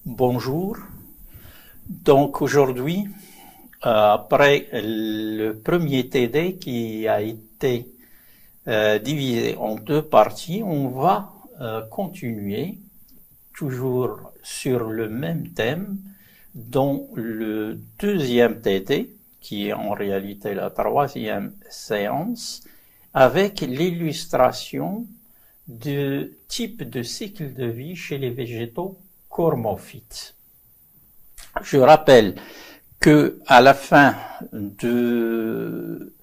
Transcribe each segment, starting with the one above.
Bonjour. Donc aujourd'hui, après le premier TD qui a été divisé en deux parties, on va continuer toujours sur le même thème dans le deuxième TD, qui est en réalité la troisième séance, avec l'illustration du type de cycle de vie chez les végétaux cormophytes. Je rappelle que à la fin du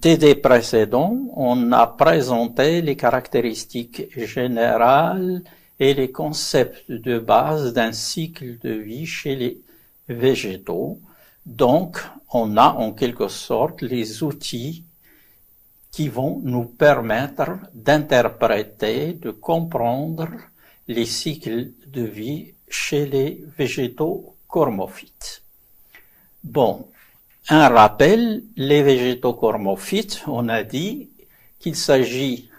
TD précédent, on a présenté les caractéristiques générales et les concepts de base d'un cycle de vie chez les végétaux. Donc, on a en quelque sorte les outils qui vont nous permettre d'interpréter, de comprendre les cycles de vie chez les végétaux cormophytes. Bon, un rappel, les végétaux cormophytes, on a dit qu'il s'agit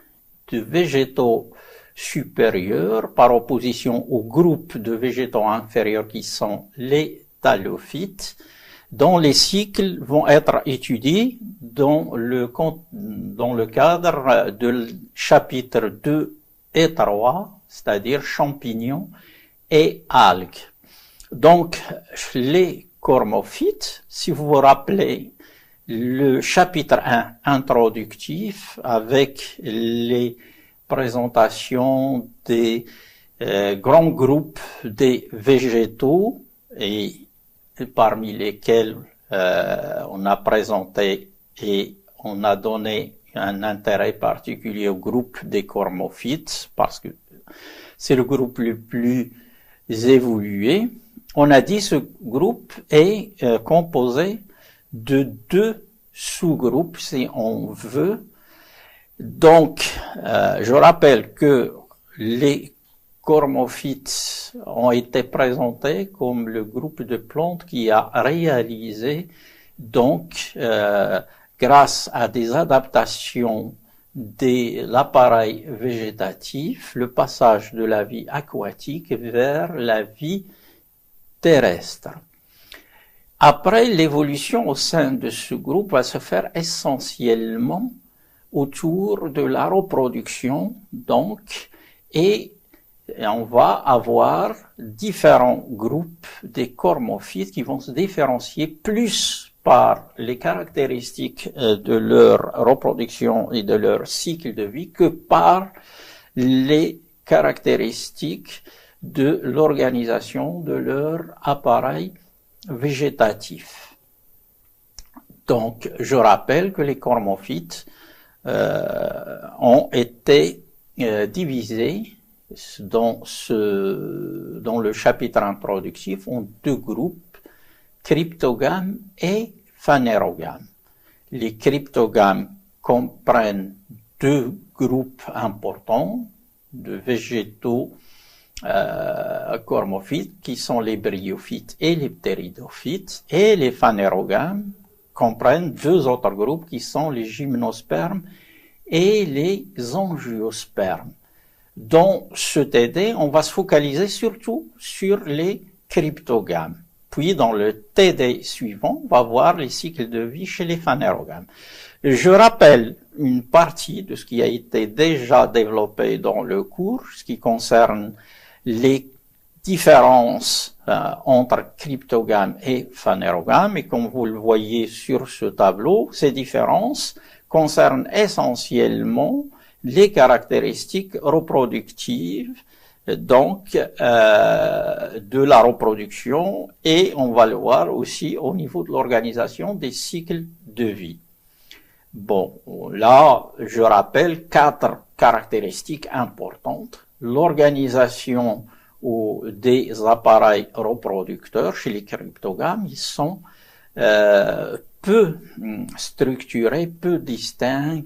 de végétaux supérieurs par opposition au groupe de végétaux inférieurs qui sont les thallophytes, dont les cycles vont être étudiés dans le cadre de chapitres 2 et 3, c'est-à-dire champignons et algues. Donc, les cormophytes, si vous vous rappelez le chapitre 1 introductif avec les présentations des grands groupes des végétaux et parmi lesquels on a présenté et on a donné un intérêt particulier au groupe des cormophytes parce que c'est le groupe le plus évolué. On a dit que ce groupe est composé de deux sous-groupes, si on veut. Donc, je rappelle que les cormophytes ont été présentés comme le groupe de plantes qui a réalisé, donc, grâce à des adaptations de l'appareil végétatif, le passage de la vie aquatique vers la vie terrestre. Après, l'évolution au sein de ce groupe va se faire essentiellement autour de la reproduction, donc, et on va avoir différents groupes des cormophytes qui vont se différencier plus par les caractéristiques de leur reproduction et de leur cycle de vie que par les caractéristiques de l'organisation de leur appareil végétatif. Donc, je rappelle que les cormophytes ont été divisés dans le chapitre introductif en deux groupes, cryptogames et phanérogames. Les cryptogames comprennent deux groupes importants de végétaux cormophytes qui sont les bryophytes et les ptéridophytes, et les phanérogames comprennent deux autres groupes qui sont les gymnospermes et les angiospermes. Dans ce TD, on va se focaliser surtout sur les cryptogames. Puis, dans le TD suivant, on va voir les cycles de vie chez les phanérogames. Je rappelle une partie de ce qui a été déjà développé dans le cours, ce qui concerne les différences entre cryptogames et phanérogames. Et comme vous le voyez sur ce tableau, ces différences concernent essentiellement les caractéristiques reproductives donc de la reproduction, et on va le voir aussi au niveau de l'organisation des cycles de vie. Bon, là, je rappelle 4 caractéristiques importantes. L'organisation des appareils reproducteurs chez les cryptogames, ils sont peu structurés, peu distincts,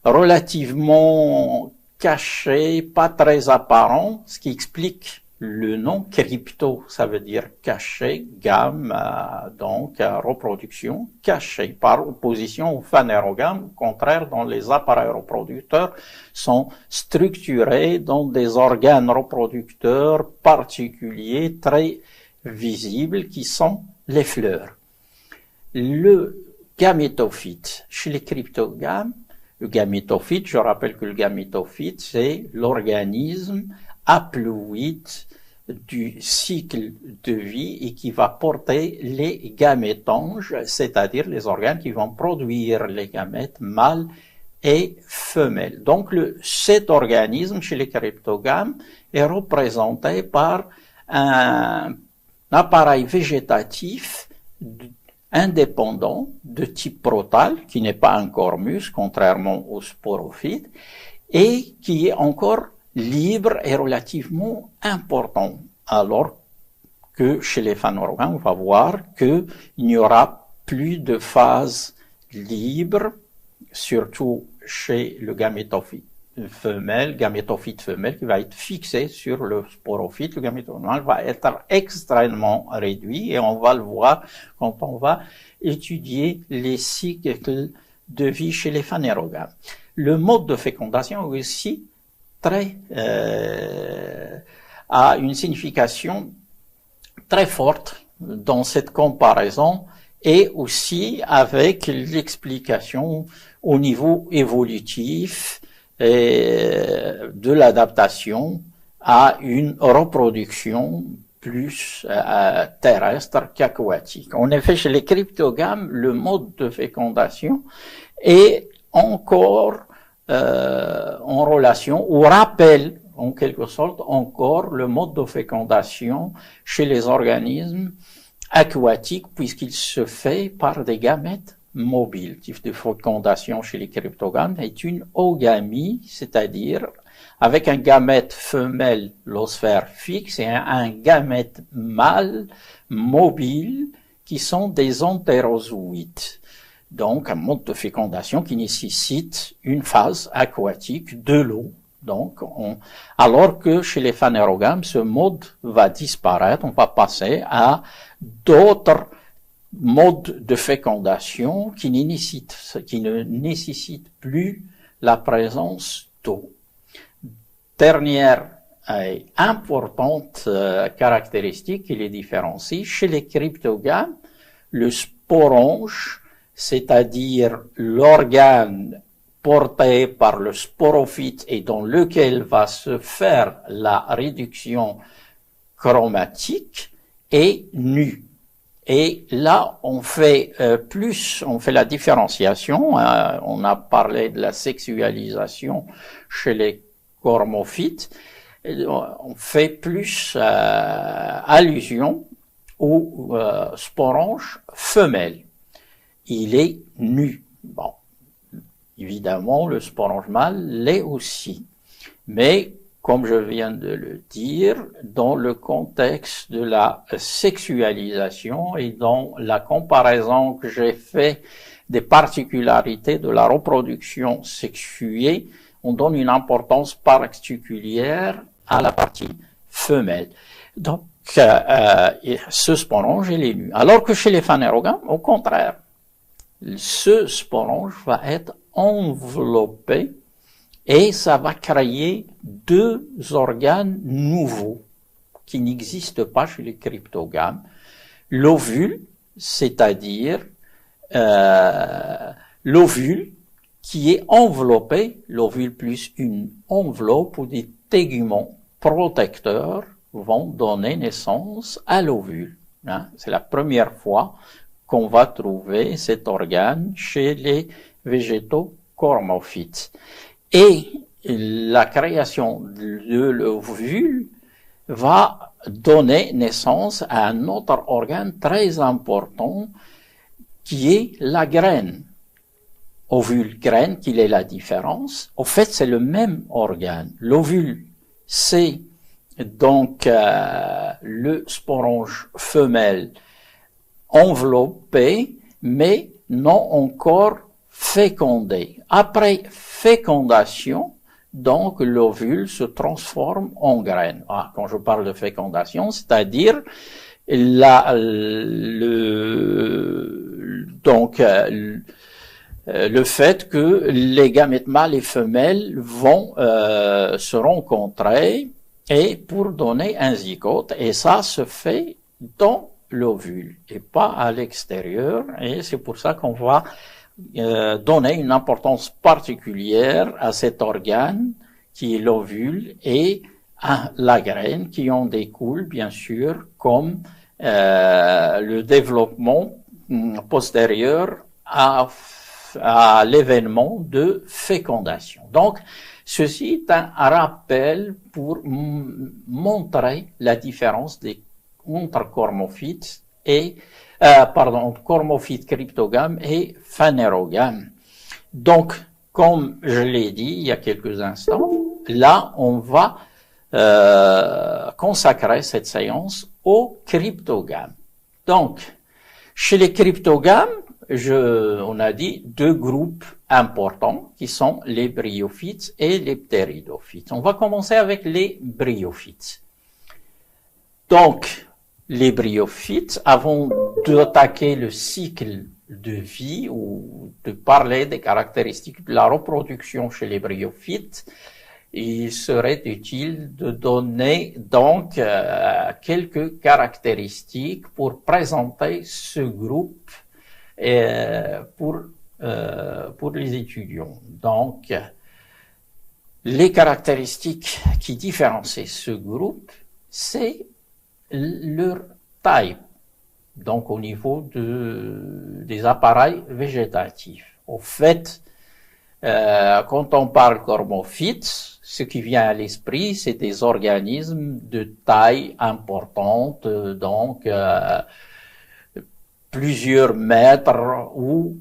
relativement cachés, pas très apparents, ce qui explique le nom crypto, ça veut dire caché, gamme, donc reproduction cachée, par opposition au phanérogramme. Au contraire, dont les appareils reproducteurs sont structurés dans des organes reproducteurs particuliers très visibles qui sont les fleurs. Le gamétophyte, chez les cryptogames, le gamétophyte, je rappelle que le gamétophyte, c'est l'organisme haploïde du cycle de vie et qui va porter les gamétanges, c'est-à-dire les organes qui vont produire les gamètes mâles et femelles. Donc, cet organisme chez les cryptogames est représenté par un appareil végétatif indépendant de type protal, qui n'est pas un cormus, contrairement aux sporophytes, et qui est encore libre et relativement important, alors que chez les phanérogames, on va voir qu'il n'y aura plus de phase libre, surtout chez le gamétophyte femelle qui va être fixé sur le sporophyte. Le gamétophyte mâle va être extrêmement réduit et on va le voir quand on va étudier les cycles de vie chez les phanérogames. Le mode de fécondation est aussi a une signification très forte dans cette comparaison et aussi avec l'explication au niveau évolutif de l'adaptation à une reproduction plus terrestre qu'aquatique. En effet, chez les cryptogames, le mode de fécondation est encore en relation ou rappelle en quelque sorte encore le mode de fécondation chez les organismes aquatiques puisqu'il se fait par des gamètes mobiles. Le type de fécondation chez les cryptogames est une oogamie, c'est-à-dire avec un gamète femelle l'osphère fixe et un gamète mâle mobile qui sont des entérozoïdes. Donc, un mode de fécondation qui nécessite une phase aquatique de l'eau. Donc, alors que chez les phanérogames, ce mode va disparaître, on va passer à d'autres modes de fécondation qui ne nécessitent plus la présence d'eau. Dernière et importante caractéristique qui les différencie, chez les cryptogames, le sporonge, c'est-à-dire l'organe porté par le sporophyte et dans lequel va se faire la réduction chromatique, est nu. Et là, on fait la différenciation. On a parlé de la sexualisation chez les cormophytes. On fait plus allusion au sporonge femelle. Il est nu. Bon, évidemment, le sporonge mâle l'est aussi. Mais, comme je viens de le dire, dans le contexte de la sexualisation et dans la comparaison que j'ai fait des particularités de la reproduction sexuée, on donne une importance particulière à la partie femelle. Donc, ce sporonge, il est nu. Alors que chez les phanérogames, au contraire, ce sporonge va être enveloppé et ça va créer deux organes nouveaux qui n'existent pas chez les cryptogames. L'ovule, c'est-à-dire l'ovule qui est enveloppé, l'ovule plus une enveloppe où des téguments protecteurs vont donner naissance à l'ovule. C'est la première fois qu'on va trouver cet organe chez les végétaux cormophytes. Et la création de l'ovule va donner naissance à un autre organe très important qui est la graine. Ovule-graine, quelle est la différence? Au fait, c'est le même organe. L'ovule, c'est donc le sporonge femelle enveloppé, mais non encore fécondé. Après fécondation, donc l'ovule se transforme en graine. Ah, quand je parle de fécondation, c'est-à-dire le fait que les gamètes mâles et femelles vont se rencontrer et pour donner un zygote, et ça se fait dans l'ovule et pas à l'extérieur, et c'est pour ça qu'on va donner une importance particulière à cet organe qui est l'ovule et à la graine qui en découle bien sûr comme le développement postérieur à l'événement de fécondation. Donc, ceci est un rappel pour montrer la différence entre cormophytes et cormophytes cryptogames et phanérogames. Donc, comme je l'ai dit il y a quelques instants, là, on va consacrer cette séance aux cryptogames. Donc, chez les cryptogames, on a dit deux groupes importants qui sont les bryophytes et les ptéridophytes. On va commencer avec les bryophytes. Donc, les bryophytes, avant d'attaquer le cycle de vie ou de parler des caractéristiques de la reproduction chez les bryophytes, il serait utile de donner donc quelques caractéristiques pour présenter ce groupe pour les étudiants. Donc, les caractéristiques qui différencient ce groupe, c'est leur taille, donc au niveau des appareils végétatifs. Au fait, quand on parle cormophytes, ce qui vient à l'esprit, c'est des organismes de taille importante, donc plusieurs mètres ou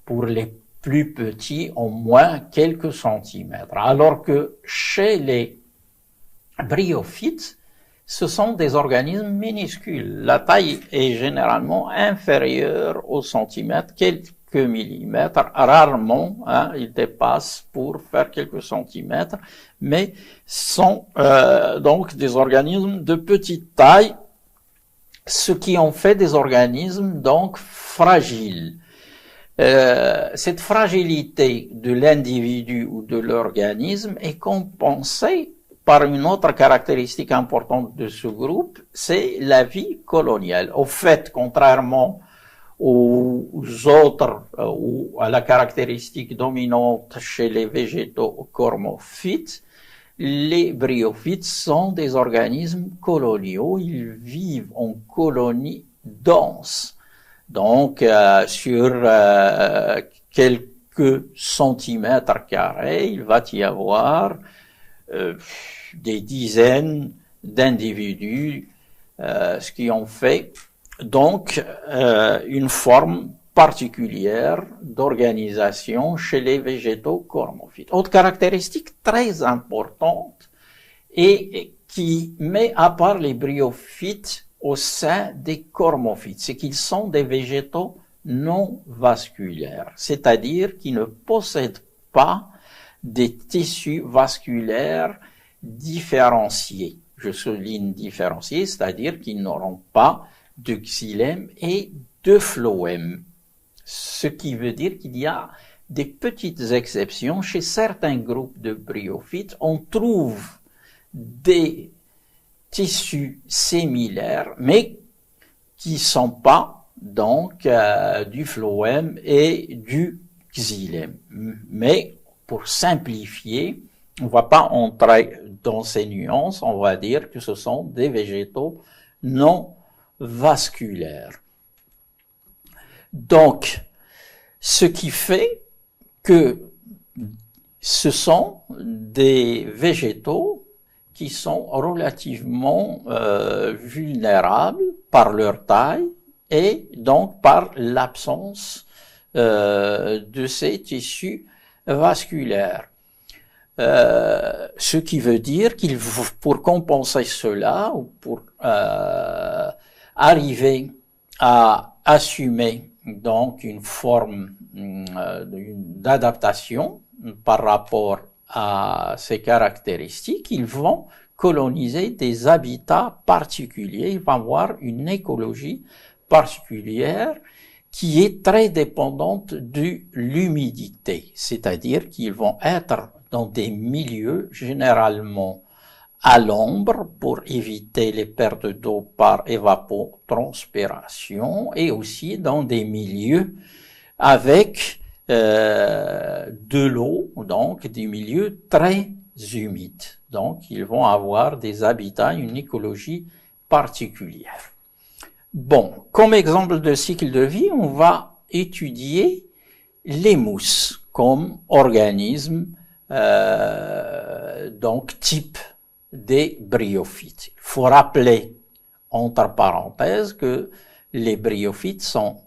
pour les plus petits, au moins quelques centimètres. Alors que chez les bryophytes, ce sont des organismes minuscules. La taille est généralement inférieure au centimètre, quelques millimètres, rarement, ils dépassent pour faire quelques centimètres, mais sont donc des organismes de petite taille, ce qui en fait des organismes donc fragiles. Cette fragilité de l'individu ou de l'organisme est compensée par une autre caractéristique importante de ce groupe, c'est la vie coloniale. Au fait, contrairement aux autres, ou à la caractéristique dominante chez les végétaux cormophytes, les bryophytes sont des organismes coloniaux. Ils vivent en colonies denses. Donc, sur quelques centimètres carrés, il va y avoir des dizaines d'individus, ce qui en fait donc une forme particulière d'organisation chez les végétaux cormophytes. Autre caractéristique très importante et qui met à part les bryophytes au sein des cormophytes, c'est qu'ils sont des végétaux non vasculaires, c'est-à-dire qui ne possèdent pas des tissus vasculaires différenciés. Je souligne différenciés, c'est-à-dire qu'ils n'auront pas de xylème et de phloème. Ce qui veut dire qu'il y a des petites exceptions. Chez certains groupes de bryophytes, on trouve des tissus similaires, mais qui sont pas donc du phloème et du xylème. Mais pour simplifier, on va pas entrer dans ces nuances, on va dire que ce sont des végétaux non vasculaires. Donc, ce qui fait que ce sont des végétaux qui sont relativement vulnérables par leur taille et donc par l'absence de ces tissus vasculaires. Ce qui veut dire qu'il faut, pour compenser cela ou pour arriver à assumer donc une forme d'adaptation par rapport à ces caractéristiques, ils vont coloniser des habitats particuliers, ils vont avoir une écologie particulière qui est très dépendante de l'humidité, c'est-à-dire qu'ils vont être dans des milieux généralement à l'ombre pour éviter les pertes d'eau par évapotranspiration et aussi dans des milieux avec de l'eau, donc des milieux très humides. Donc, ils vont avoir des habitats, une écologie particulière. Bon, comme exemple de cycle de vie, on va étudier les mousses comme organismes, donc type des bryophytes. Il faut rappeler, entre parenthèses, que les bryophytes sont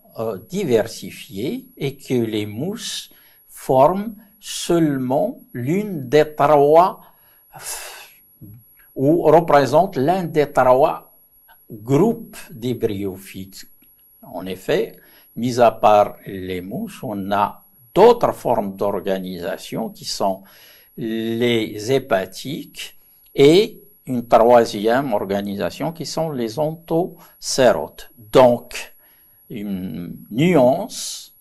diversifiés et que les mousses forment seulement l'une des trois ou représentent l'un des trois groupes des bryophytes. En effet, mis à part les mousses, on a d'autres formes d'organisation qui sont les hépatiques et une troisième organisation qui sont les ontocerotes. Donc, une nuance,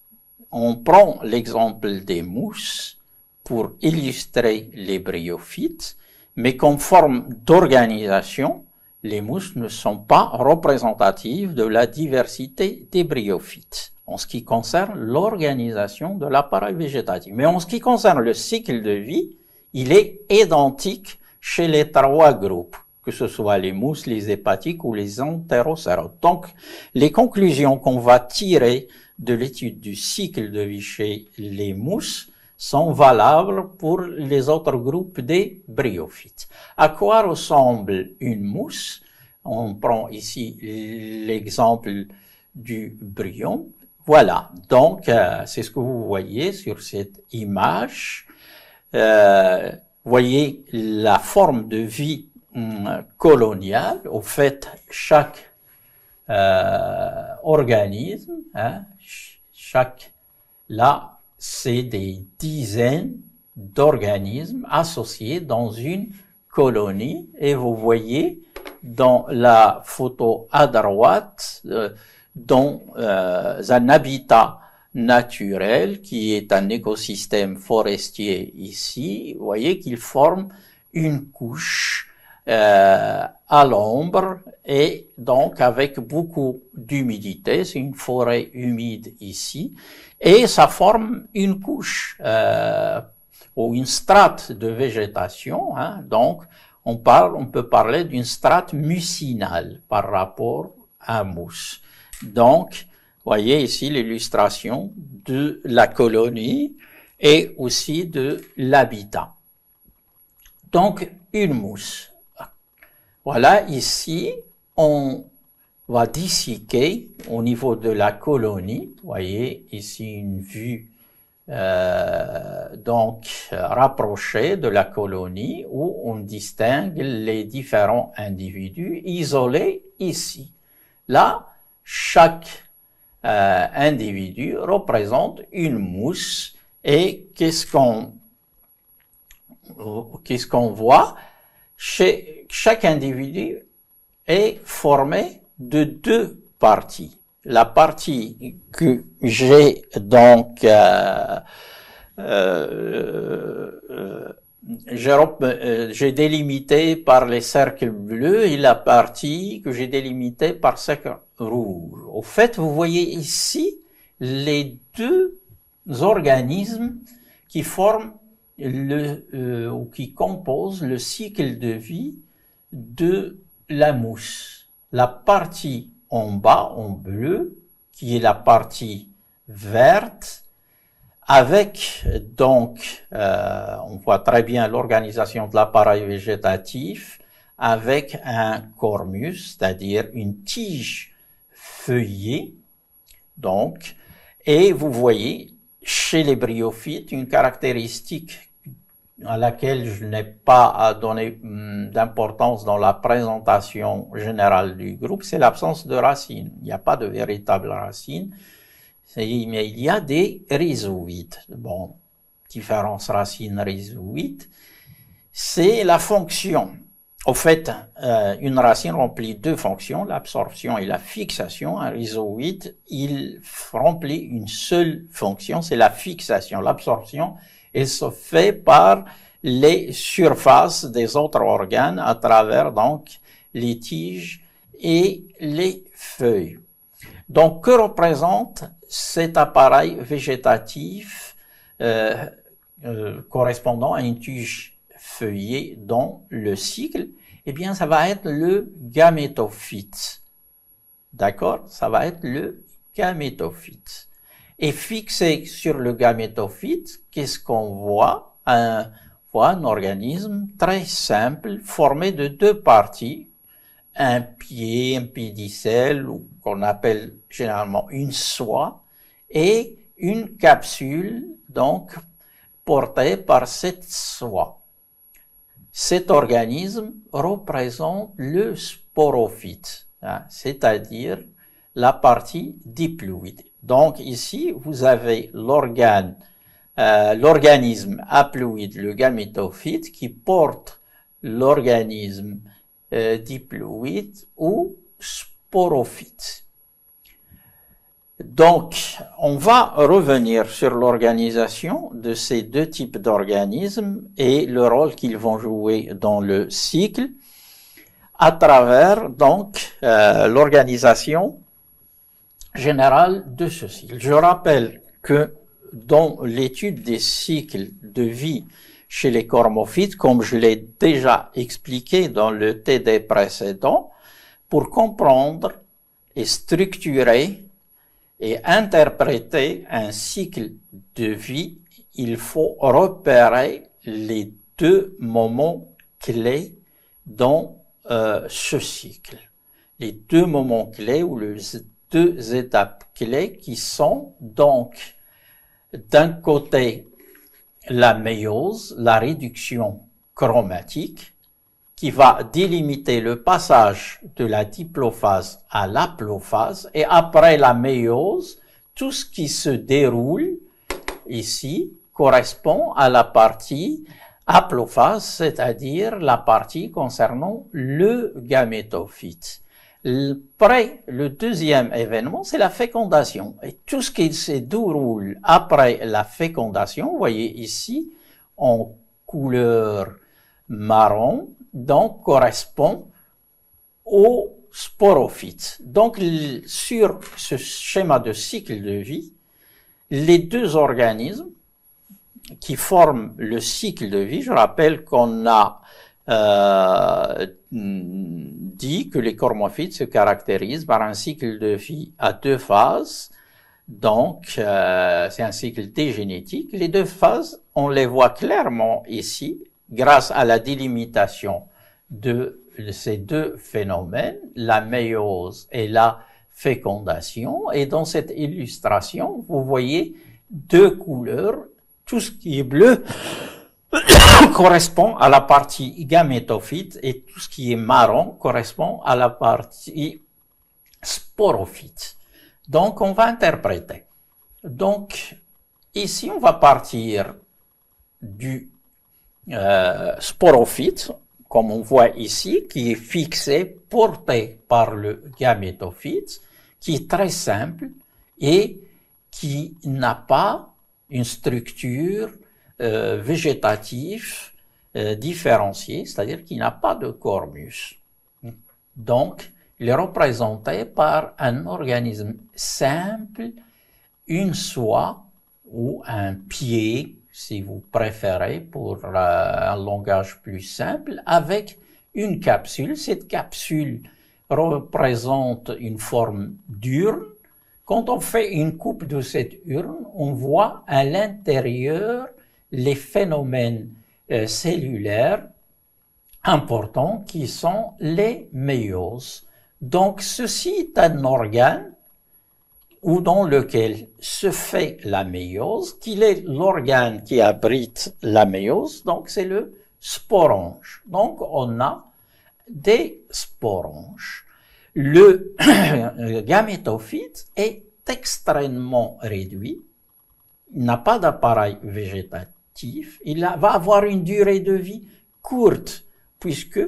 on prend l'exemple des mousses pour illustrer les bryophytes, mais comme forme d'organisation, les mousses ne sont pas représentatives de la diversité des bryophytes en ce qui concerne l'organisation de l'appareil végétatif. Mais en ce qui concerne le cycle de vie, il est identique chez les trois groupes, que ce soit les mousses, les hépatiques ou les entérocérotes. Donc, les conclusions qu'on va tirer de l'étude du cycle de vie chez les mousses sont valables pour les autres groupes des bryophytes. À quoi ressemble une mousse? On prend ici l'exemple du bryon. Voilà, donc c'est ce que vous voyez sur cette image. Voyez la forme de vie coloniale. Au fait, chaque organisme, là, c'est des dizaines d'organismes associés dans une colonie. Et vous voyez dans la photo à droite, dans un habitat naturel qui est un écosystème forestier ici, vous voyez qu'il forme une couche à l'ombre et donc avec beaucoup d'humidité, c'est une forêt humide ici, et ça forme une couche ou une strate de végétation, donc on peut parler d'une strate mucinale par rapport à mousse. Donc, voyez ici l'illustration de la colonie et aussi de l'habitat. Donc, une mousse. Voilà, ici, on va disséquer au niveau de la colonie. Vous voyez ici une vue donc rapprochée de la colonie où on distingue les différents individus isolés ici. Là, chaque individu représente une mousse et qu'est-ce qu'on voit? Chaque individu est formé de deux parties. La partie que j'ai donc j'ai délimité par les cercles bleus et la partie que j'ai délimitée par cercles rouges. Au fait, vous voyez ici les deux organismes qui forment ou qui composent le cycle de vie de la mousse. La partie en bas, en bleu, qui est la partie verte, avec donc, on voit très bien l'organisation de l'appareil végétatif, avec un cormus, c'est-à-dire une tige feuillée, donc, et vous voyez, chez les bryophytes, une caractéristique à laquelle je n'ai pas donné d'importance dans la présentation générale du groupe, c'est l'absence de racines. Il n'y a pas de véritable racine, mais il y a des rhizoïdes. Bon, différence racine rhizoïde, c'est la fonction. Au fait, une racine remplit deux fonctions, l'absorption et la fixation. Un rhizoïde, il remplit une seule fonction, c'est la fixation. L'absorption, elle se fait par les surfaces des autres organes à travers donc les tiges et les feuilles. Donc, que représente cet appareil végétatif correspondant à une tige feuillée dans le cycle? Eh bien, ça va être le gamétophyte. D'accord? Ça va être le gamétophyte. Et fixé sur le gamétophyte, qu'est-ce qu'on voit? On voit un organisme très simple, formé de deux parties. Un pied, un pédicelle, ou qu'on appelle généralement une soie, et une capsule, donc, portée par cette soie. Cet organisme représente le sporophyte, hein, c'est-à-dire la partie diploïde. Donc, ici, vous avez l'organisme haploïde, le gamétophyte, qui porte l'organisme diploïde ou sporophyte. Donc, on va revenir sur l'organisation de ces deux types d'organismes et le rôle qu'ils vont jouer dans le cycle à travers donc l'organisation générale de ce cycle. Je rappelle que dans l'étude des cycles de vie chez les cormophytes, comme je l'ai déjà expliqué dans le TD précédent, pour comprendre et structurer et interpréter un cycle de vie, il faut repérer les deux moments clés dans ce cycle. Les deux moments clés ou les deux étapes clés qui sont donc d'un côté la méiose, la réduction chromatique, qui va délimiter le passage de la diplophase à l'haplophase, et après la méiose, tout ce qui se déroule ici correspond à la partie haplophase, c'est-à-dire la partie concernant le gamétophyte. Après le deuxième événement, c'est la fécondation. Et tout ce qui se déroule après la fécondation, vous voyez ici, en couleur marron, donc correspond au sporophyte. Donc, sur ce schéma de cycle de vie, les deux organismes qui forment le cycle de vie, je rappelle qu'on a dit que les cormophytes se caractérisent par un cycle de vie à deux phases. Donc, c'est un cycle dégénétique. Les deux phases, on les voit clairement ici, grâce à la délimitation de ces deux phénomènes, la méiose et la fécondation. Et dans cette illustration, vous voyez deux couleurs. Tout ce qui est bleu correspond à la partie gamétophyte et tout ce qui est marron correspond à la partie sporophyte. Donc, on va interpréter. Donc, ici, on va partir du sporophyte, comme on voit ici, qui est fixé, porté par le gamétophyte, qui est très simple et qui n'a pas une structure végétative différenciée, c'est-à-dire qui n'a pas de cormus. Donc, il est représenté par un organisme simple, une soie ou un pied, si vous préférez, pour un langage plus simple, avec une capsule. Cette capsule représente une forme d'urne. Quand on fait une coupe de cette urne, on voit à l'intérieur les phénomènes cellulaires importants qui sont les méioses. Donc, ceci est un organe ou dans lequel se fait la méiose, qu'il est l'organe qui abrite la méiose, donc c'est le sporange. Donc, on a des sporanges. Le gamétophyte est extrêmement réduit, il n'a pas d'appareil végétatif, végétatif, va avoir une durée de vie courte, puisque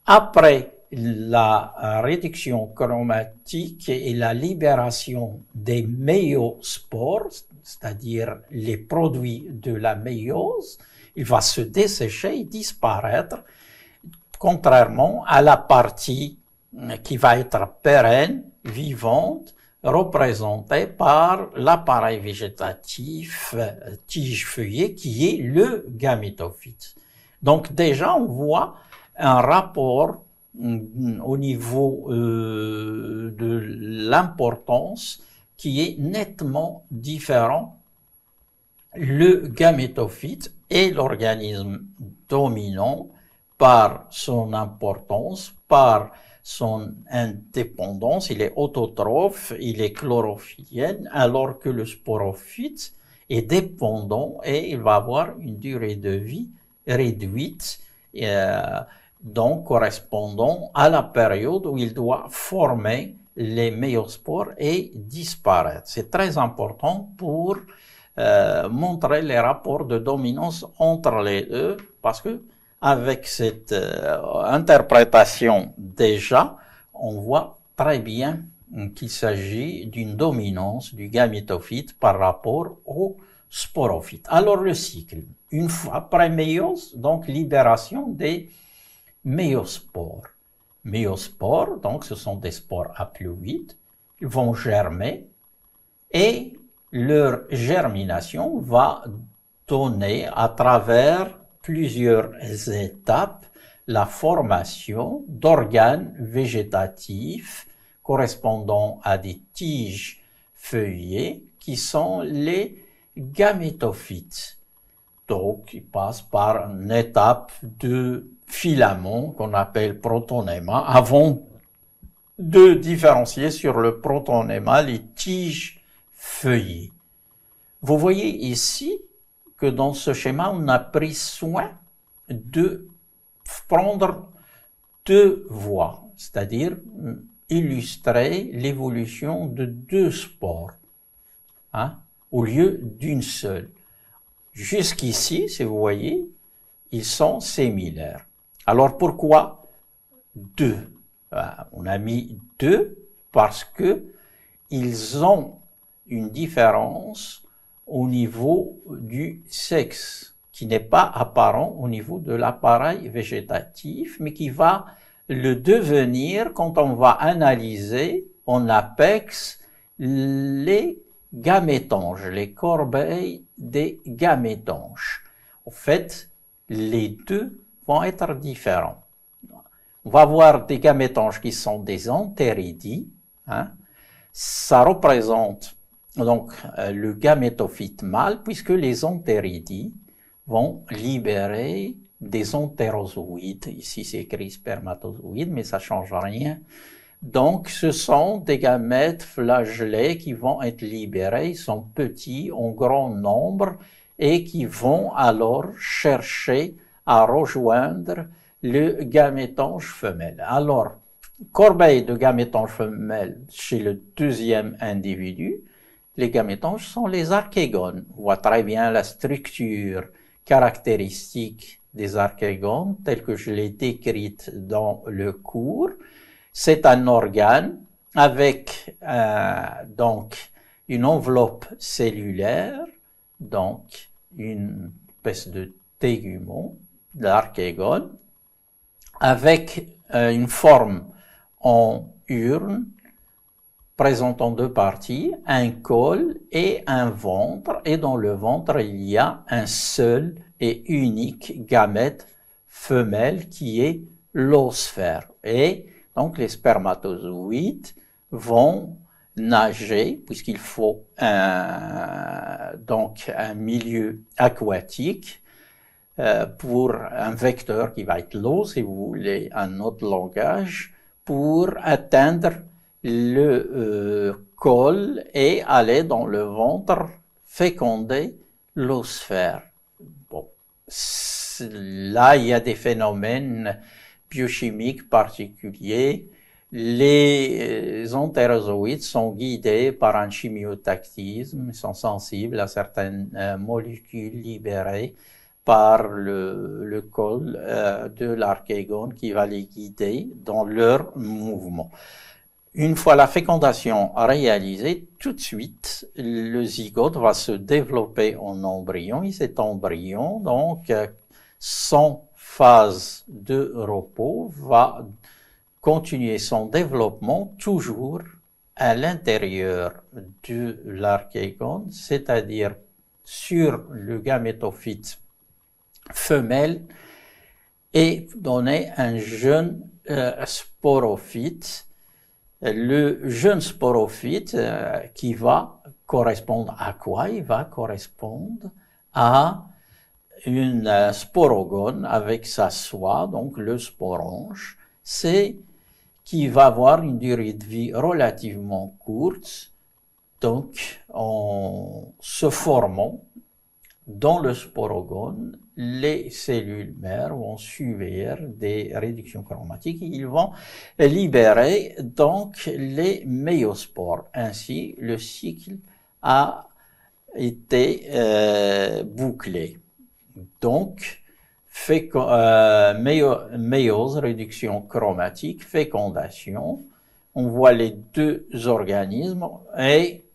après la réduction chromatique et la libération des méiospores, c'est-à-dire les produits de la méiose, il va se dessécher et disparaître, contrairement à la partie qui va être pérenne, vivante, représentée par l'appareil végétatif tige feuillée qui est le gamétophyte. Donc déjà on voit un rapport au niveau de l'importance qui est nettement différent. Le gamétophyte est l'organisme dominant par son importance, par son indépendance, il est autotrophe, il est chlorophyllienne, alors que le sporophyte est dépendant et il va avoir une durée de vie réduite, donc correspondant à la période où il doit former les méiospores et disparaître. C'est très important pour montrer les rapports de dominance entre les deux, parce que avec cette interprétation déjà, on voit très bien qu'il s'agit d'une dominance du gamétophyte par rapport au sporophyte. Alors le cycle, une fois après méiose, donc libération des méiospores. Méiospores, donc ce sont des spores haploïdes, ils vont germer et leur germination va donner à travers plusieurs étapes la formation d'organes végétatifs correspondant à des tiges feuillées qui sont les gamétophytes. Donc, ils passent par une étape de filament qu'on appelle protonéma avant de différencier sur le protonéma les tiges feuillées. Vous voyez ici que dans ce schéma, on a pris soin de prendre deux voies, c'est-à-dire illustrer l'évolution de deux spores, au lieu d'une seule. Jusqu'ici, si vous voyez, ils sont similaires. Alors pourquoi deux? On a mis deux parce que ils ont une différence au niveau du sexe, qui n'est pas apparent au niveau de l'appareil végétatif, mais qui va le devenir quand on va analyser en apex les gamétanges, les corbeilles des gamétanges. En fait, les deux vont être différents. On va avoir des gamétanges qui sont des entéridies, ça représente donc le gamétophyte mâle, puisque les entéridies vont libérer des entérozoïdes. Ici, c'est écrit spermatozoïdes, mais ça ne change rien. Donc, ce sont des gamètes flagellés qui vont être libérés, ils sont petits, en grand nombre, et qui vont alors chercher à rejoindre le gamétange femelle. Alors, corbeille de gamétange femelle chez le deuxième individu, les gamétanges sont les archégones. On voit très bien la structure caractéristique des archégones, telle que je l'ai décrite dans le cours. C'est un organe avec donc une enveloppe cellulaire, donc une espèce de tégument, l'archégone, avec une forme en urne présentant deux parties, un col et un ventre, et dans le ventre il y a un seul et unique gamète femelle qui est l'oosphère. Et donc les spermatozoïdes vont nager, puisqu'il faut donc un milieu aquatique pour un vecteur qui va être l'eau, si vous voulez un autre langage, pour atteindre le col et aller dans le ventre féconder l'oosphère. Bon, là il y a des phénomènes biochimiques particuliers Les entérozoïdes sont guidés par un chimiotactisme, ils sont sensibles à certaines molécules libérées par le col de l'archégone qui va les guider dans leur mouvement. Une fois la fécondation réalisée, tout de suite, le zygote va se développer en embryon et cet embryon, donc, sans phase de repos, va continuer son développement toujours à l'intérieur de l'archégone, c'est-à-dire sur le gamétophyte femelle et donner un jeune sporophyte. Le jeune sporophyte qui va correspondre à quoi? Il va correspondre à une sporogone avec sa soie, donc le sporange, c'est qui va avoir une durée de vie relativement courte, donc en se formant dans le sporogone, les cellules mères vont subir des réductions chromatiques et ils vont libérer donc les méiospores. Ainsi, le cycle a été bouclé. Donc, méiose, réduction chromatique, fécondation. On voit les deux organismes et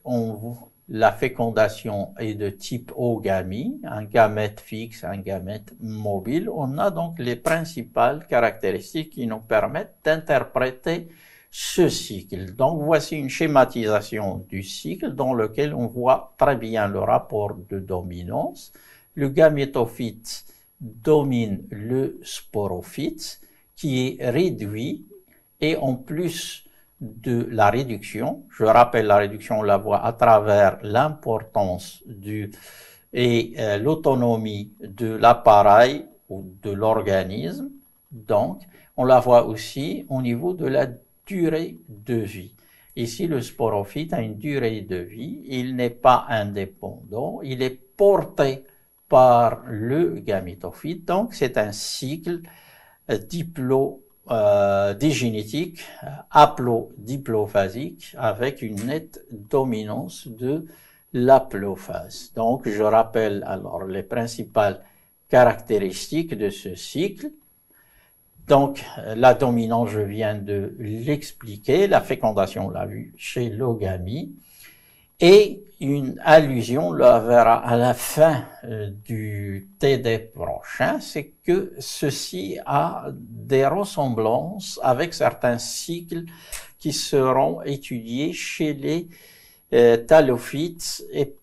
la fécondation est de type oogamie, un gamète fixe, un gamète mobile. On a donc les principales caractéristiques qui nous permettent d'interpréter ce cycle. Donc, voici une schématisation du cycle dans lequel on voit très bien le rapport de dominance. Le gamétophyte domine le sporophyte qui est réduit et en plus de la réduction, je rappelle la réduction, on la voit à travers l'importance et l'autonomie de l'appareil ou de l'organisme, donc on la voit aussi au niveau de la durée de vie. Ici, le sporophyte a une durée de vie, il n'est pas indépendant, il est porté par le gamétophyte, donc c'est un cycle digénétique, haplodiplophagique, avec une nette dominance de l'haplophase. Donc, je rappelle alors les principales caractéristiques de ce cycle. Donc, la dominance, je viens de l'expliquer, la fécondation, on l'a vu chez l'oogamie, et une allusion, on la verra à la fin du TD prochain, c'est que ceci a des ressemblances avec certains cycles qui seront étudiés chez les thalophytes et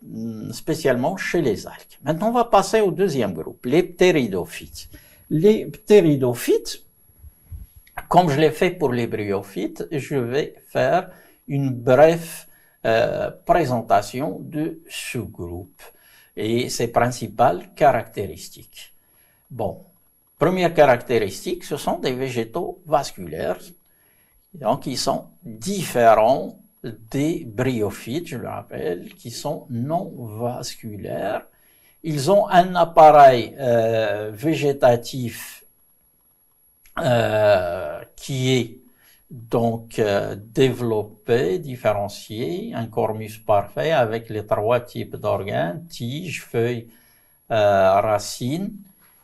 spécialement chez les algues. Maintenant, on va passer au deuxième groupe, les ptéridophytes. Les ptéridophytes, comme je l'ai fait pour les bryophytes, je vais faire une brève présentation de ce groupe et ses principales caractéristiques. Bon, première caractéristique, ce sont des végétaux vasculaires, donc ils sont différents des bryophytes, je le rappelle, qui sont non vasculaires. Ils ont un appareil végétatif qui est donc développé, différencié, un cormus parfait avec les trois types d'organes, tiges, feuilles, racines,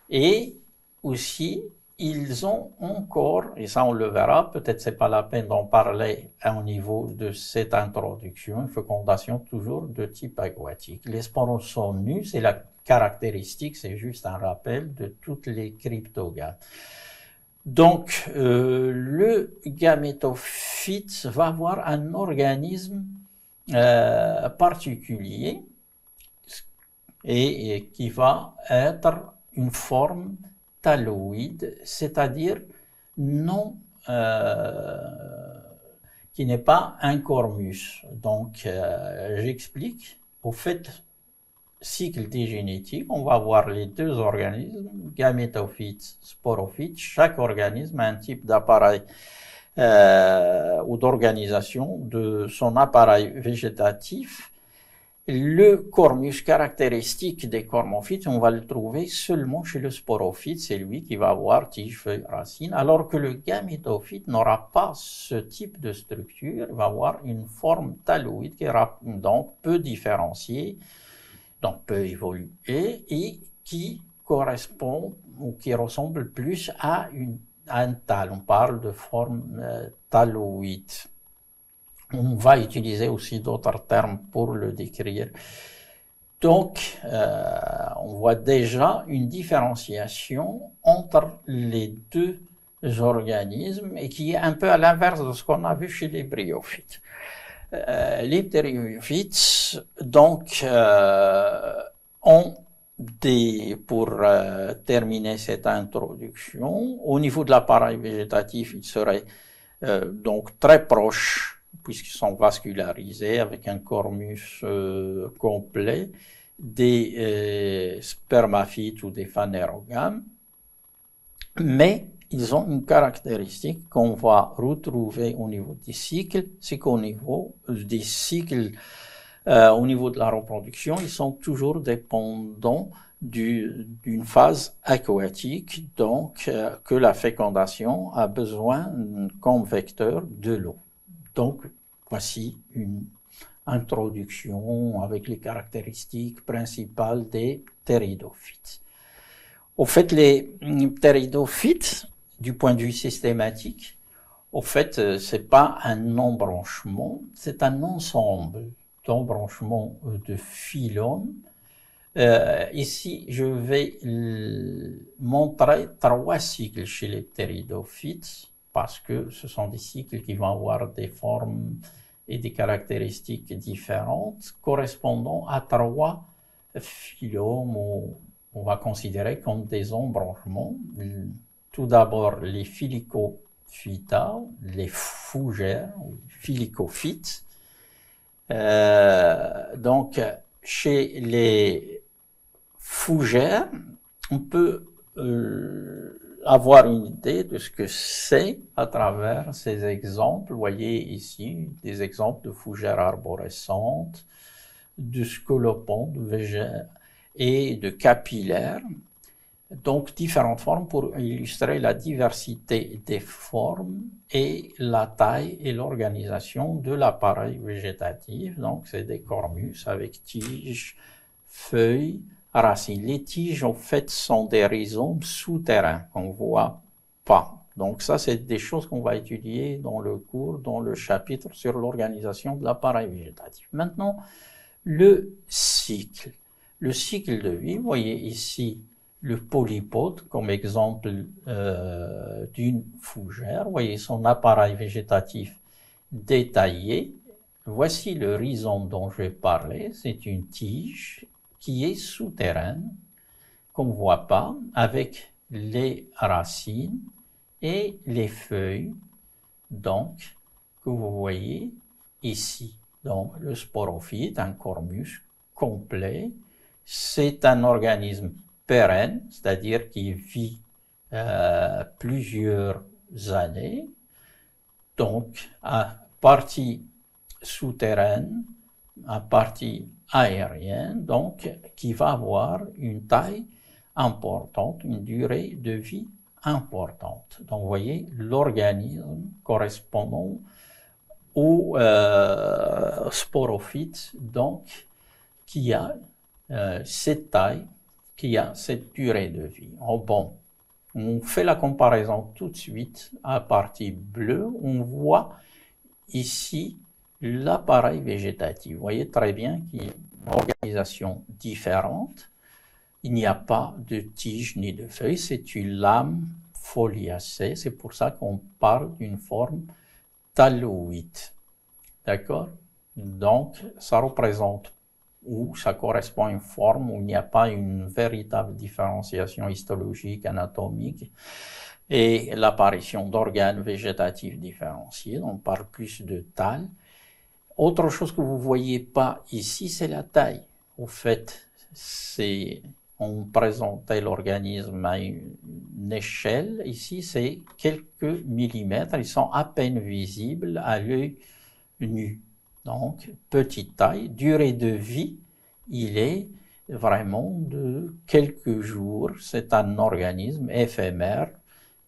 et aussi ils ont encore, et ça on le verra, peut-être c'est pas la peine d'en parler au niveau de cette introduction, une fécondation toujours de type aquatique. Les sporos sont nus, c'est la caractéristique, c'est juste un rappel de toutes les cryptogames. Donc, le gamétophyte va avoir un organisme particulier et qui va être une forme thalloïde, c'est-à-dire non, qui n'est pas un cormus. Donc, j'explique. Au fait, cycle digénétique, on va voir les deux organismes, gamétophyte, sporophyte. Chaque organisme a un type d'appareil ou d'organisation de son appareil végétatif Le cormus caractéristique des cormophytes, on va le trouver seulement chez le sporophyte, c'est lui qui va avoir tige, feuille, racine, alors que le gamétophyte n'aura pas ce type de structure, il va avoir une forme thalloïde qui est donc peu différenciée, donc peut évoluer, et qui correspond ou qui ressemble plus à un thal. On parle de forme thalloïde. On va utiliser aussi d'autres termes pour le décrire. Donc, on voit déjà une différenciation entre les deux organismes et qui est un peu à l'inverse de ce qu'on a vu chez les bryophytes. Les bryophytes, donc, ont pour terminer cette introduction, au niveau de l'appareil végétatif, ils seraient donc très proches puisqu'ils sont vascularisés avec un cormus complet, des spermaphytes ou des phanérogames, mais ils ont une caractéristique qu'on va retrouver au niveau des cycles, c'est qu'au niveau des cycles, au niveau de la reproduction, ils sont toujours dépendants d'une phase aquatique, donc que la fécondation a besoin comme vecteur de l'eau. Donc, voici une introduction avec les caractéristiques principales des ptéridophytes. Au fait, les ptéridophytes, du point de vue systématique, au fait, c'est pas un embranchement, c'est un ensemble d'embranchements de phylum. Ici, je vais montrer 3 cycles chez les ptéridophytes, parce que ce sont des cycles qui vont avoir des formes et des caractéristiques différentes, correspondant à 3 phylums, on va considérer comme des embranchements. Tout d'abord, les Phylicophyta, les fougères, Phylicophytes. Donc, chez les fougères, on peut avoir une idée de ce que c'est à travers ces exemples. Vous voyez ici des exemples de fougères arborescentes, de scolopendres et de capillaires. Donc, différentes formes pour illustrer la diversité des formes et la taille et l'organisation de l'appareil végétatif. Donc, c'est des cormus avec tiges, feuilles, racines. Les tiges, en fait, sont des rhizomes souterrains qu'on ne voit pas. Donc, ça, c'est des choses qu'on va étudier dans le cours, dans le chapitre sur l'organisation de l'appareil végétatif. Maintenant, le cycle. Le cycle de vie, vous voyez ici le polypode comme exemple d'une fougère. Vous voyez son appareil végétatif détaillé. Voici le rhizome dont je vais parler. C'est une tige qui est souterraine, qu'on ne voit pas, avec les racines et les feuilles, donc, que vous voyez ici. Donc, le sporophyte, un cormus complet, c'est un organisme pérenne, c'est-à-dire qui vit plusieurs années, donc à partie souterraine, à partie aérienne, donc qui va avoir une taille importante, une durée de vie importante. Donc vous voyez l'organisme correspondant au sporophyte, donc qui a cette taille, qui a cette durée de vie. Oh, bon, on fait la comparaison tout de suite à partie bleue. On voit ici l'appareil végétatif. Vous voyez très bien qu'il y a une organisation différente. Il n'y a pas de tige ni de feuilles, c'est une lame foliacée. C'est pour ça qu'on parle d'une forme thalloïde. D'accord? Donc, ça représente où ça correspond à une forme où il n'y a pas une véritable différenciation histologique, anatomique, et l'apparition d'organes végétatifs différenciés. On parle plus de taille. Autre chose que vous ne voyez pas ici, c'est la taille. Au fait, on présentait l'organisme à une échelle. Ici, c'est quelques millimètres. Ils sont à peine visibles à l'œil nu. Donc, petite taille, durée de vie, il est vraiment de quelques jours. C'est un organisme éphémère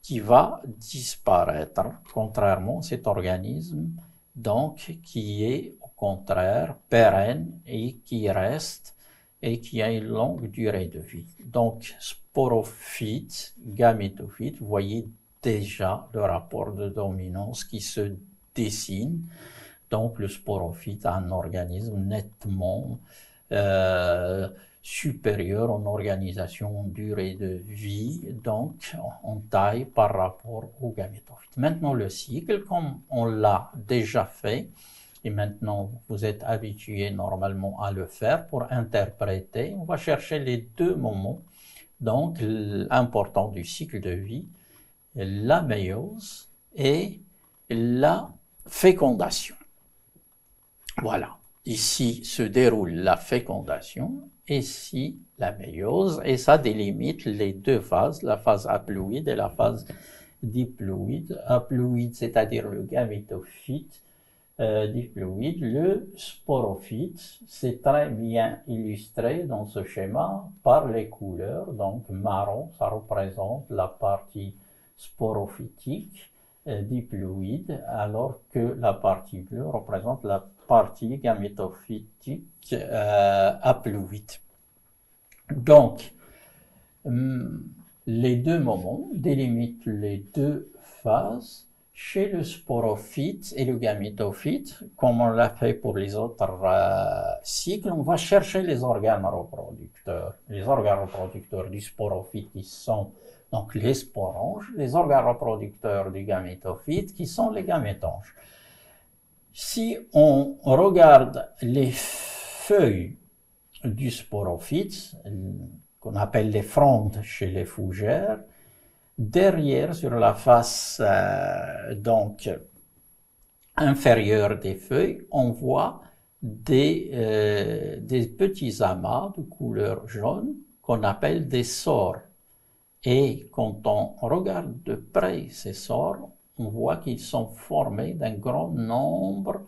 qui va disparaître, contrairement à cet organisme, donc, qui est au contraire pérenne et qui reste et qui a une longue durée de vie. Donc, sporophyte, gamétophyte, vous voyez déjà le rapport de dominance qui se dessine. Donc, le sporophyte a un organisme nettement supérieur en organisation, en durée de vie, donc en taille par rapport au gamétophyte. Maintenant, le cycle, comme on l'a déjà fait, et maintenant vous êtes habitué normalement à le faire pour interpréter, on va chercher les deux moments, donc l'important du cycle de vie, la méiose et la fécondation. Voilà, ici se déroule la fécondation, ici la méiose, et ça délimite les deux phases, la phase haploïde et la phase diploïde. Haploïde, c'est-à-dire le gamétophyte, diploïde, le sporophyte. C'est très bien illustré dans ce schéma par les couleurs. Donc marron, ça représente la partie sporophytique, diploïde, alors que la partie bleue représente la partie gamétophytique haploïde. Donc, les deux moments délimitent les deux phases. Chez le sporophyte et le gamétophyte, comme on l'a fait pour les autres cycles, on va chercher les organes reproducteurs. Les organes reproducteurs du sporophyte qui sont donc les sporanges, les organes reproducteurs du gamétophyte qui sont les gamétanges. Si on regarde les feuilles du sporophyte, qu'on appelle les frondes chez les fougères, derrière, sur la face donc inférieure des feuilles, on voit des petits amas de couleur jaune qu'on appelle des sores. Et quand on regarde de près ces sores, on voit qu'ils sont formés d'un grand nombre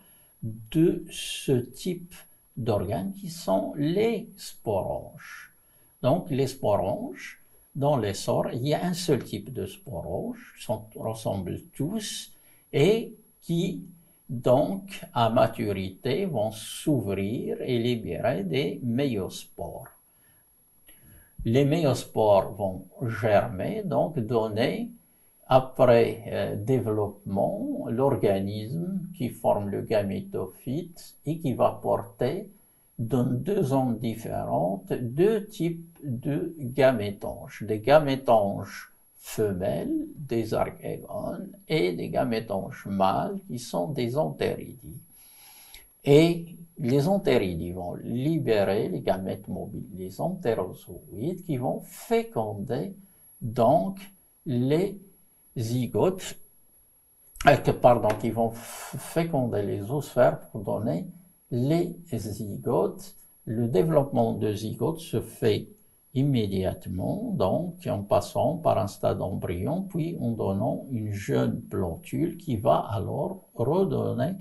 de ce type d'organes qui sont les sporanges. Donc les sporanges, dans les sores, il y a un seul type de sporanges, ils ressemblent tous et qui donc à maturité vont s'ouvrir et libérer des méiospores. Les méiospores vont germer, donc donner après développement l'organisme qui forme le gamétophyte et qui va porter dans deux ondes différentes deux types de gamétanges. Des gamétanges femelles, des archégones, et des gamétanges mâles qui sont des enthéridies. Et les enthéridies vont libérer les gamètes mobiles, les entérozooïdes, qui vont féconder donc les zygotes, qui vont féconder les oosphères pour donner les zygotes. Le développement de zygotes se fait immédiatement, donc en passant par un stade embryon, puis en donnant une jeune plantule qui va alors redonner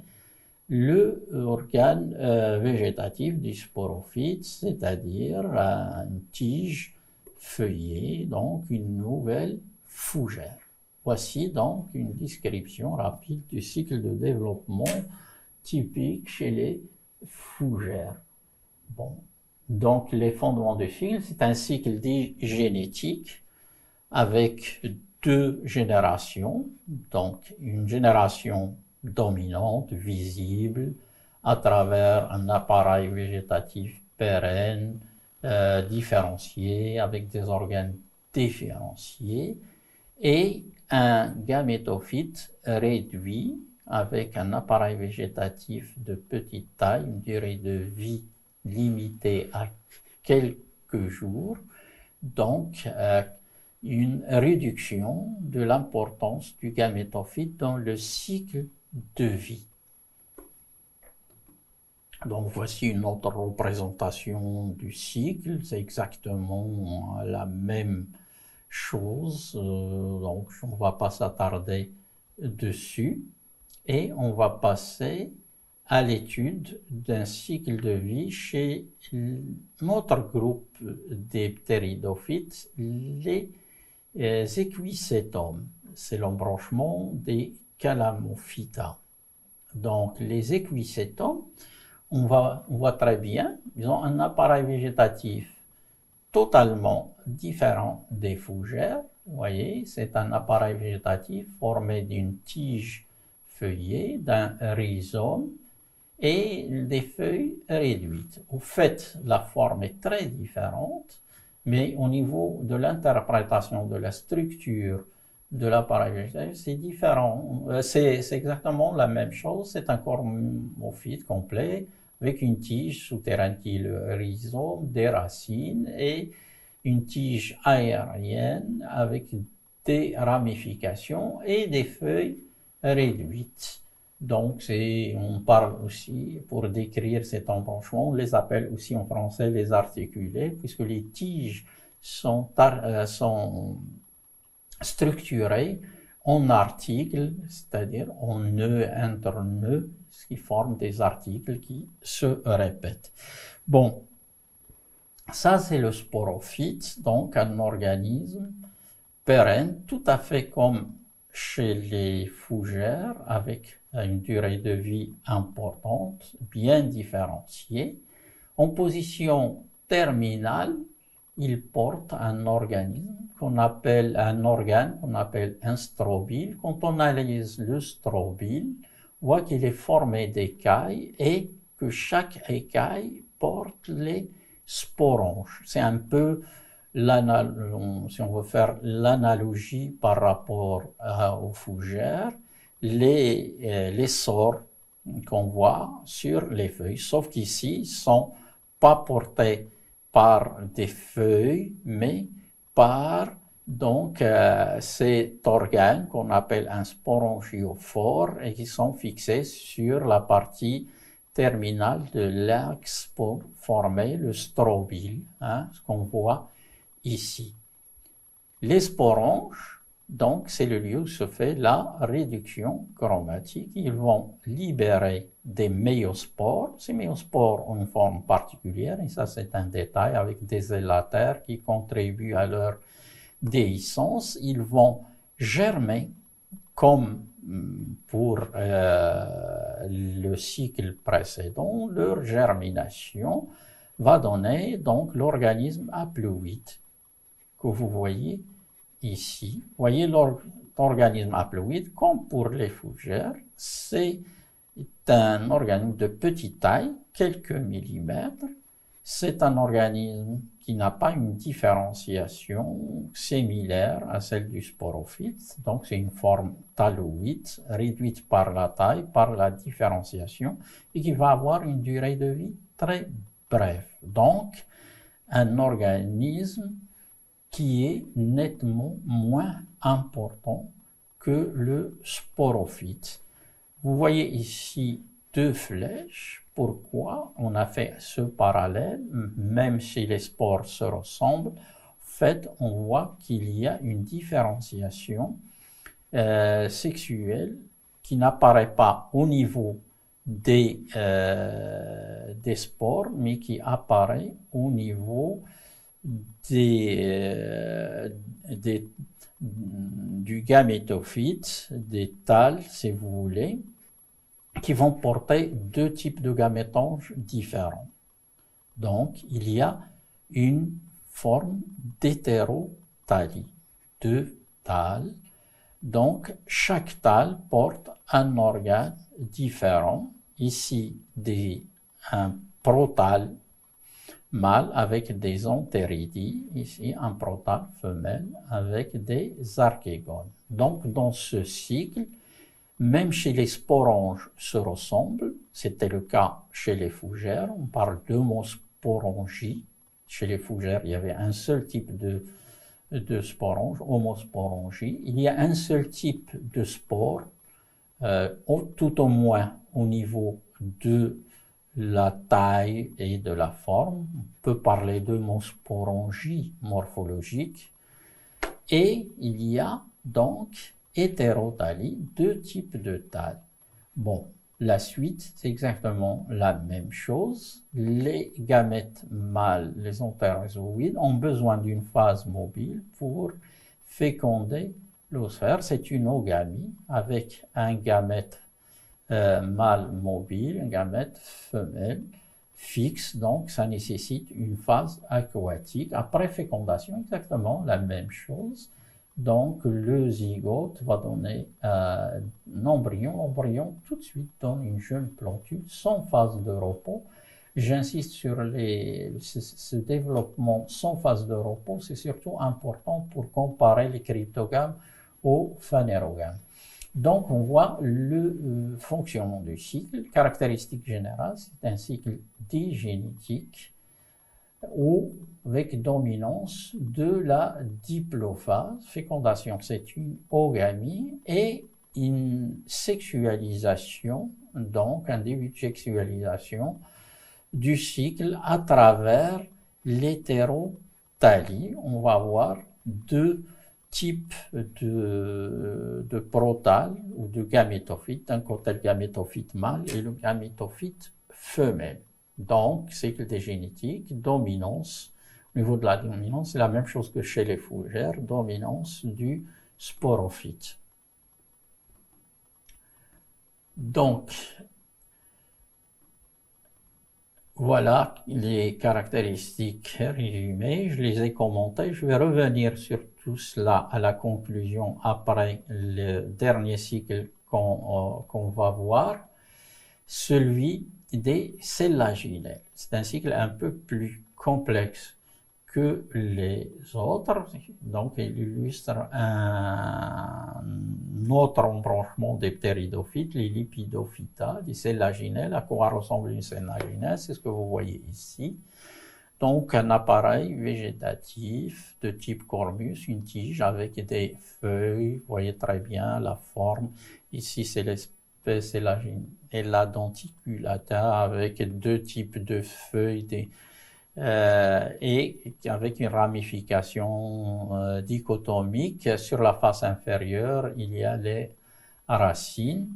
le organe végétatif du sporophyte, c'est-à-dire une tige feuillée, donc une nouvelle fougère. Voici donc une description rapide du cycle de développement typique chez les fougères. Bon. Donc les fondements du cycle, c'est un cycle dit génétique avec deux générations, donc une génération dominante, visible, à travers un appareil végétatif pérenne, différencié, avec des organes différenciés, et un gamétophyte réduit, avec un appareil végétatif de petite taille, une durée de vie limitée à quelques jours, donc une réduction de l'importance du gamétophyte dans le cycle de vie. Donc voici une autre représentation du cycle, c'est exactement la même chose, donc on ne va pas s'attarder dessus, et on va passer à l'étude d'un cycle de vie chez notre groupe des ptéridophytes, les équicétomes. C'est l'embranchement des Calamophyta. Donc, les équicétomes, on voit très bien, ils ont un appareil végétatif totalement différent des fougères. Vous voyez, c'est un appareil végétatif formé d'une tige feuillée, d'un rhizome et des feuilles réduites. Au fait, la forme est très différente, mais au niveau de l'interprétation de la structure de l'appareil végétatif, c'est différent. C'est exactement la même chose. C'est un corps morphique complet avec une tige souterraine qui est le rhizome, des racines et une tige aérienne avec des ramifications et des feuilles réduites. Donc, on parle aussi, pour décrire cet embranchement, on les appelle aussi en français les articulés, puisque les tiges sont structurées en articles, c'est-à-dire en nœuds interneux, ce qui forme des articles qui se répètent. Bon, ça c'est le sporophyte, donc un organisme pérenne, tout à fait comme chez les fougères, avec une durée de vie importante, bien différenciée. En position terminale, il porte un organisme qu'on appelle un organe qu'on appelle un strobile. Quand on analyse le strobile, on voit qu'il est formé d'écailles et que chaque écaille porte les sporonges. C'est un peu, si on veut faire l'analogie par rapport aux fougères, les sores qu'on voit sur les feuilles, sauf qu'ici, ils ne sont pas portés par des feuilles, mais par donc cet organe qu'on appelle un sporongiophore et qui sont fixés sur la partie terminale de l'axe pour former le strobile, ce qu'on voit ici. Les sporonges, donc, c'est le lieu où se fait la réduction chromatique. Ils vont libérer des méiospores. Ces méiospores ont une forme particulière, et ça, c'est un détail, avec des élatères qui contribuent à leur déhiscence. Ils vont germer, comme pour le cycle précédent. Leur germination va donner donc l'organisme haploïde que vous voyez ici. Vous voyez l'organisme haploïde, comme pour les fougères, c'est un organisme de petite taille, quelques millimètres. C'est un organisme qui n'a pas une différenciation similaire à celle du sporophyte, donc c'est une forme thalloïde, réduite par la taille, par la différenciation, et qui va avoir une durée de vie très brève. Donc, un organisme qui est nettement moins important que le sporophyte. Vous voyez ici deux flèches. Pourquoi on a fait ce parallèle? Même si les spores se ressemblent, en fait, on voit qu'il y a une différenciation sexuelle qui n'apparaît pas au niveau des spores, mais qui apparaît au niveau du gamétophyte, des thalles, si vous voulez, qui vont porter deux types de gamétanges différents. Donc, il y a une forme d'hétérothalie, deux thalles. Donc, chaque thalle porte un organe différent. Ici, un protale mâle avec des antéridies, ici un protale femelle avec des archégones. Donc, dans ce cycle, même chez les sporonges se ressemblent, c'était le cas chez les fougères, on parle d'homosporangie. Chez les fougères, il y avait un seul type de sporange, homosporangie. Il y a un seul type de spore, tout au moins au niveau de la taille et de la forme. On peut parler d'homosporangie morphologique. Et il y a donc hétérothalie, deux types de thalles. Bon, La suite, c'est exactement la même chose. Les gamètes mâles, les entérozoïdes, ont besoin d'une phase mobile pour féconder l'oosphère. C'est une oogamie avec un gamète mâle mobile, un gamète femelle fixe, donc ça nécessite une phase aquatique. Après fécondation, exactement la même chose. Donc le zygote va donner un embryon. L'embryon tout de suite donne une jeune plantule sans phase de repos. J'insiste sur ce développement sans phase de repos, c'est surtout important pour comparer les cryptogames aux phanérogames. Donc, on voit le fonctionnement du cycle. Caractéristique générale, c'est un cycle digénétique ou avec dominance de la diplophase. Fécondation, c'est une oogamie et une sexualisation, donc un début de sexualisation du cycle à travers l'hétérotalie. On va voir deux type de protale ou de gamétophyte, d'un côté le gamétophyte mâle et le gamétophyte femelle. Donc, cycle des génétiques, dominance. Au niveau de la dominance, c'est la même chose que chez les fougères, dominance du sporophyte. Donc, voilà les caractéristiques résumées, je les ai commentées. Je vais revenir sur tout cela à la conclusion après le dernier cycle qu'on va voir, celui des cellaginelles. C'est un cycle un peu plus complexe que les autres, donc il illustre un autre embranchement des ptéridophytes, les lipidophyta, des cellaginelles. À quoi ressemble une cellaginelle? C'est ce que vous voyez ici. Donc un appareil végétatif de type cormus, une tige avec des feuilles, vous voyez très bien la forme. Ici c'est l'espèce Cellaginella denticulata avec deux types de feuilles, et avec une ramification dichotomique. Sur la face inférieure, il y a les racines.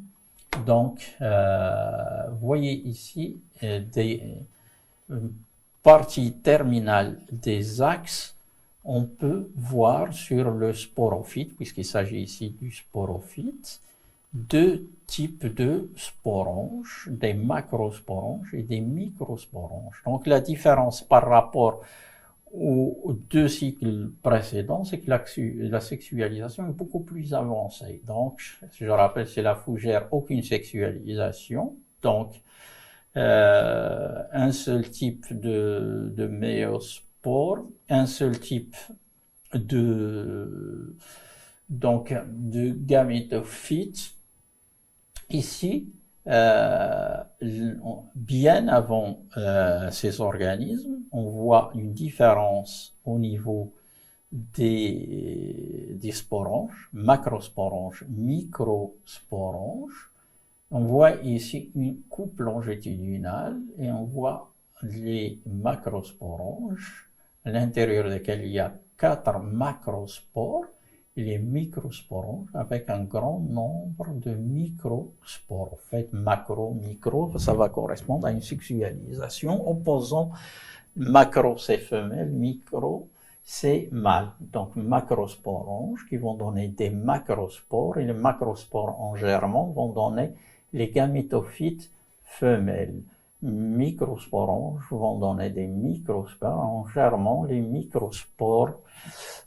Donc, vous voyez ici des parties terminales des axes. On peut voir sur le sporophyte, puisqu'il s'agit ici du sporophyte, deux types de sporanges, des macrosporanges et des microsporanges. Donc la différence par rapport aux deux cycles précédents, c'est que la sexualisation est beaucoup plus avancée. Donc, je rappelle, c'est la fougère, aucune sexualisation. Donc, un seul type de méospore, un seul type de gamétophyte. Ici, bien avant ces organismes, on voit une différence au niveau des sporanges, macrosporanges, microsporanges. On voit ici une coupe longitudinale et on voit les macrosporanges, à l'intérieur desquels il y a 4 macrospores, et les microsporanges avec un grand nombre de microspores. En fait, macro, micro, ça va correspondre à une sexualisation opposant macro, c'est femelle, micro, c'est mâle. Donc, macrosporanges qui vont donner des macrospores et les macrospores en germant vont donner les gamétophytes femelles. Microsporanges vont donner des microspores. En germant, les microspores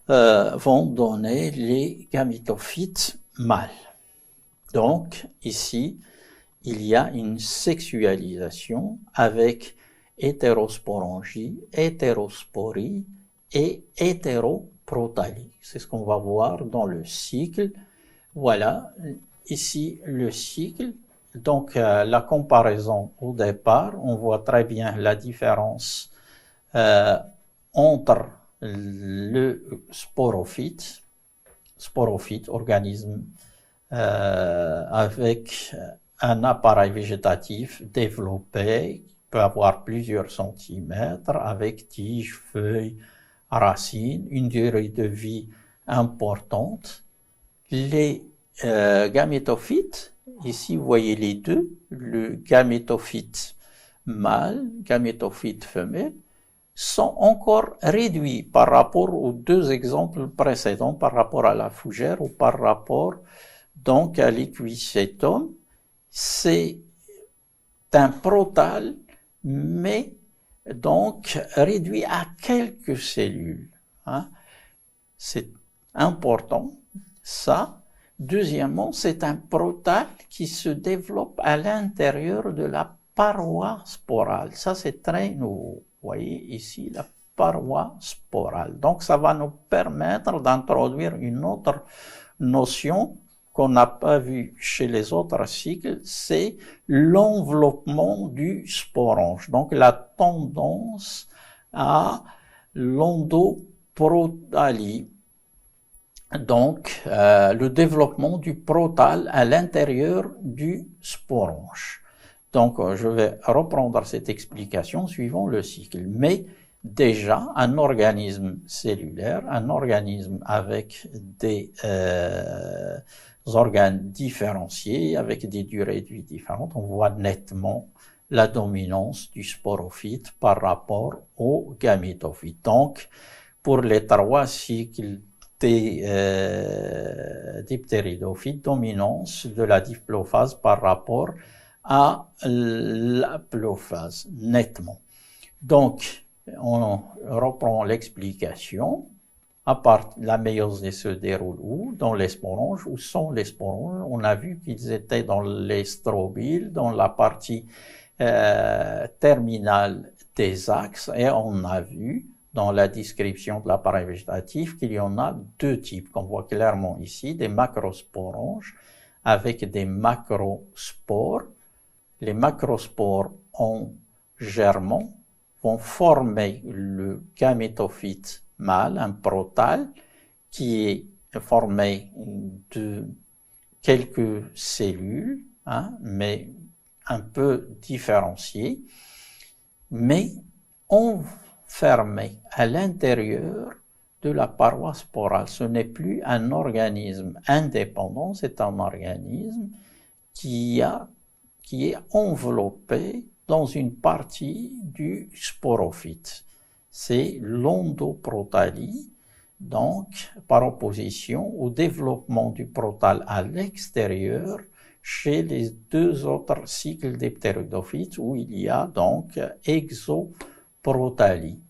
vont donner les gamétophytes mâles. Donc, ici, il y a une sexualisation avec hétérosporangie, hétérosporie et hétéroprotalie. C'est ce qu'on va voir dans le cycle. Voilà, ici le cycle. Donc, la comparaison au départ, on voit très bien la différence entre le sporophyte, organisme avec un appareil végétatif développé, qui peut avoir plusieurs centimètres, avec tiges, feuilles, racines, une durée de vie importante. Les gamétophytes, ici vous voyez les deux, le gamétophyte mâle, gamétophyte femelle, sont encore réduits par rapport aux deux exemples précédents, par rapport à la fougère ou par rapport donc à l'Equisetum. C'est un protal, mais donc réduit à quelques cellules. Hein. C'est important, ça. Deuxièmement, c'est un protal qui se développe à l'intérieur de la paroi sporale. Ça, c'est très nouveau. Vous voyez ici la paroi sporale. Donc, ça va nous permettre d'introduire une autre notion qu'on n'a pas vue chez les autres cycles, c'est l'enveloppement du sporange. Donc, la tendance à l'endoprotalie. Donc, le développement du protal à l'intérieur du sporange. Donc, je vais reprendre cette explication suivant le cycle. Mais déjà, un organisme cellulaire, un organisme avec des organes différenciés, avec des durées de vie différentes, on voit nettement la dominance du sporophyte par rapport au gamétophyte. Donc, pour les trois cycles diptéridophytes, dominance de la diplophase par rapport à l'aplophase, nettement. Donc, on reprend l'explication. À part la méiose se déroule où? Dans les sporanges. Où sont les sporanges? On a vu qu'ils étaient dans les strobiles, dans la partie terminale des axes, et on a vu dans la description de l'appareil végétatif qu'il y en a deux types, qu'on voit clairement ici, des macrosporanges avec des macrospores. Les macrospores en germant vont former le gamétophyte mâle, un protal, qui est formé de quelques cellules, hein, mais un peu différenciées, mais enfermé à l'intérieur de la paroi sporale. Ce n'est plus un organisme indépendant, c'est un organisme qui est enveloppé dans une partie du sporophyte. C'est l'endoprotalie, donc par opposition au développement du protal à l'extérieur chez les deux autres cycles diptéridophytes où il y a donc exoprotalie.